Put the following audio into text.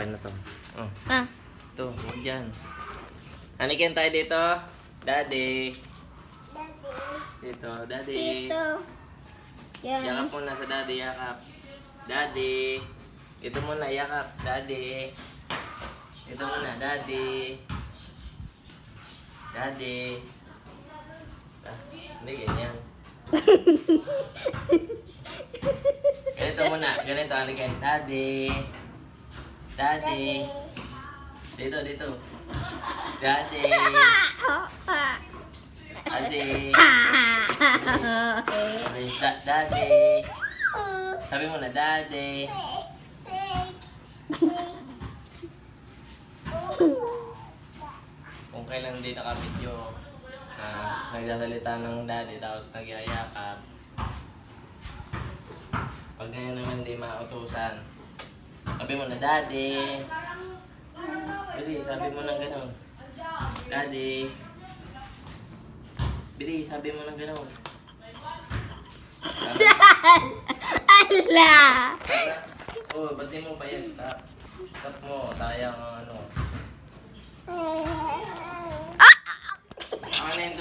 Ano to? Oh. Ah. Ito, huwag dyan. Hanikin tayo dito. Daddy. Dito, daddy. Dito. Yan. Yakap muna sa daddy, yakap. Daddy. Ito muna, yakap. Daddy. Ito muna, daddy. Daddy. Ah, hindi, ganyan. Ganito muna, ganito, hanikin. Daddy. Daddy. Dito, dito. Daddy. Daddy. Daddy. Sabi mo na, Daddy. Kung kailan hindi nakabidyo, nagsasalita ng daddy tapos nagyayakap. Pag ngayon naman hindi mautusan, sabi mo na, Daddy. Bili, sabi mo ng gano'n. Daddy. Bili, sabi mo ng gano'n. Ala! Oh, ba't di mo pa yan? Stop. Stop mo. Sayang ang ano. Ano yun to?